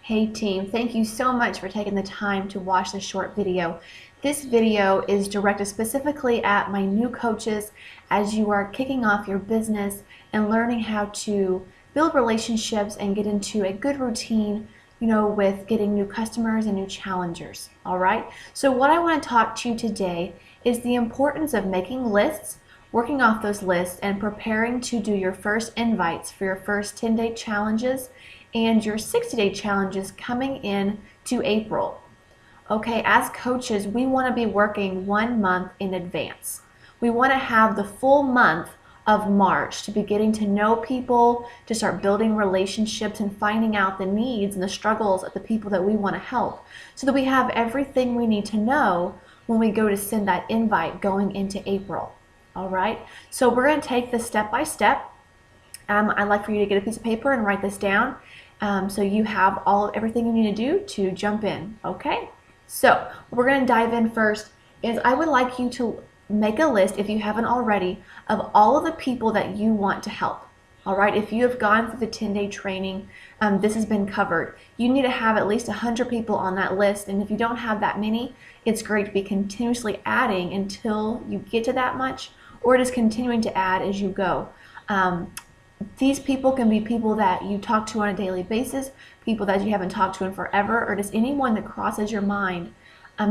Hey team, thank you so much for taking the time to watch this short video. This video is directed specifically at my new coaches as you are kicking off your business and learning how to build relationships and get into a good routine, with getting new customers and new challengers. All right. So what I want to talk to you today is the importance of making lists, working off those lists, and preparing to do your first invites for your first 10-day challenges and your 60-day challenges coming in to April. Okay, as coaches, we want to be working 1 month in advance. We want to have the full month of March to be getting to know people, to start building relationships and finding out the needs and the struggles of the people that we want to help, so that we have everything we need to know when we go to send that invite going into April. All right, so we're going to take this step by step. I'd like for you to get a piece of paper and write this down, so you have everything you need to do to jump in. Okay, so we're going to dive in first. I would like you to make a list, if you haven't already, of all of the people that you want to help. All right, if you have gone through the 10-day training, this has been covered. You need to have at least 100 people on that list, and if you don't have that many, it's great to be continuously adding until you get to that much, or just continuing to add as you go. These people can be people that you talk to on a daily basis, people that you haven't talked to in forever, or just anyone that crosses your mind.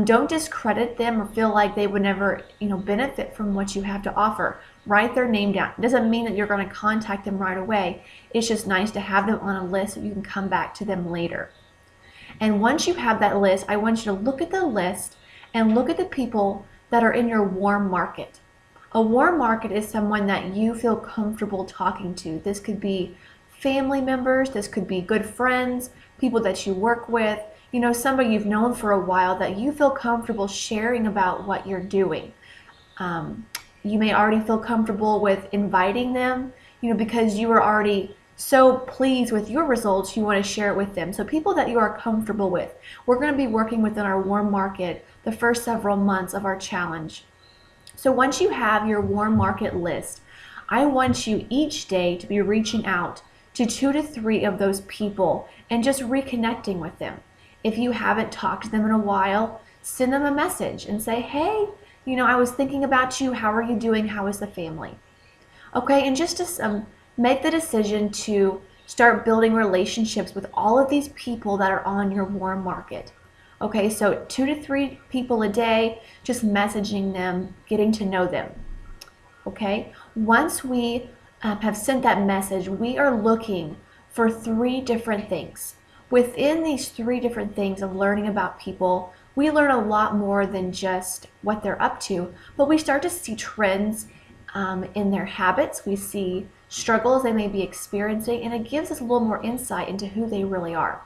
Don't discredit them or feel like they would never, benefit from what you have to offer. Write their name down. It doesn't mean that you're going to contact them right away. It's just nice to have them on a list so you can come back to them later. And once you have that list, I want you to look at the list and look at the people that are in your warm market. A warm market is someone that you feel comfortable talking to. This could be family members, this could be good friends, people that you work with, somebody you've known for a while that you feel comfortable sharing about what you're doing. You may already feel comfortable with inviting them, because you are already so pleased with your results, you want to share it with them. So people that you are comfortable with. We're going to be working within our warm market the first several months of our challenge. So once you have your warm market list, I want you each day to be reaching out to 2 to 3 of those people and just reconnecting with them. If you haven't talked to them in a while, send them a message and say, hey, I was thinking about you. How are you doing? How is the family? Okay, and just to make the decision to start building relationships with all of these people that are on your warm market. Okay, so 2 to 3 people a day, just messaging them, getting to know them. Okay, once we have sent that message, we are looking for 3 different things. Within these 3 different things of learning about people, we learn a lot more than just what they're up to, but we start to see trends in their habits. We see struggles they may be experiencing, and it gives us a little more insight into who they really are.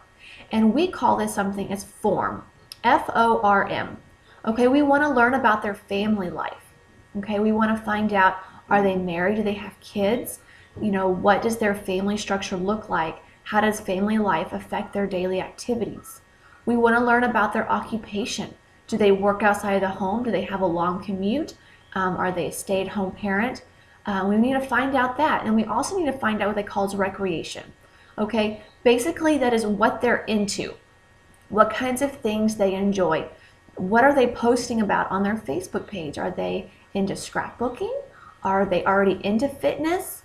And we call this something as FORM, F-O-R-M. Okay, we want to learn about their family life. Okay, we want to find out, are they married? Do they have kids? What does their family structure look like? How does family life affect their daily activities? We want to learn about their occupation. Do they work outside of the home? Do they have a long commute? Are they a stay-at-home parent? We need to find out that. And we also need to find out what they call recreation. Okay, basically that is what they're into. What kinds of things they enjoy. What are they posting about on their Facebook page? Are they into scrapbooking? Are they already into fitness?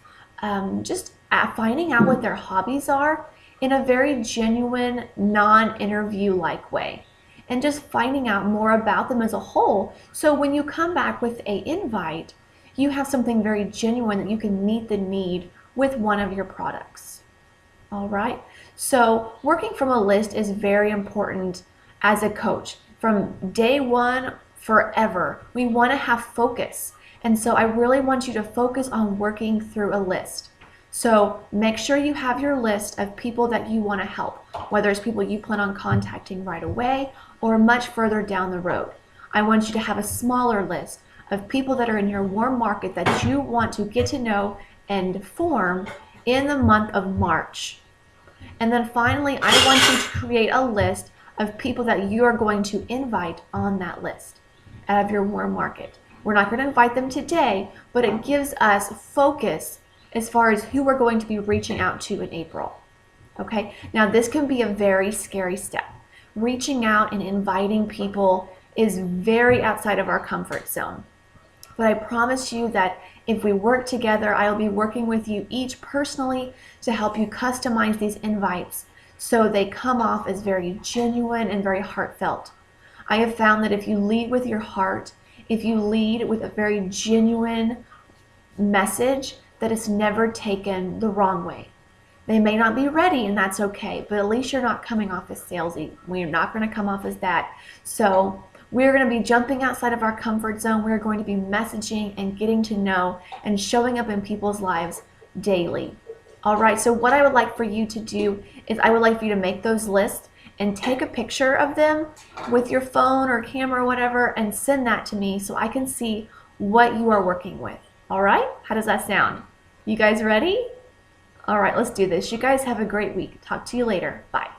Just finding out what their hobbies are in a very genuine, non-interview like way, and just finding out more about them as a whole. So when you come back with an invite, you have something very genuine that you can meet the need with one of your products. All right, so working from a list is very important as a coach. From day one, forever, we want to have focus. And so I really want you to focus on working through a list. So make sure you have your list of people that you want to help, whether it's people you plan on contacting right away or much further down the road. I want you to have a smaller list of people that are in your warm market that you want to get to know and form in the month of March. And then finally, I want you to create a list of people that you are going to invite on that list out of your warm market. We're not going to invite them today, but it gives us focus as far as who we're going to be reaching out to in April. Okay, now this can be a very scary step. Reaching out and inviting people is very outside of our comfort zone. But I promise you that if we work together, I'll be working with you each personally to help you customize these invites so they come off as very genuine and very heartfelt. I have found that if you lead with your heart, if you lead with a very genuine message, that it's never taken the wrong way. They may not be ready, and that's okay, but at least you're not coming off as salesy. We're not going to come off as that. So we're going to be jumping outside of our comfort zone. We're going to be messaging and getting to know and showing up in people's lives daily. All right, so what I would like for you to do is I would like for you to make those lists and take a picture of them with your phone or camera or whatever and send that to me so I can see what you are working with. All right, how does that sound? You guys ready? All right, let's do this. You guys have a great week. Talk to you later. Bye.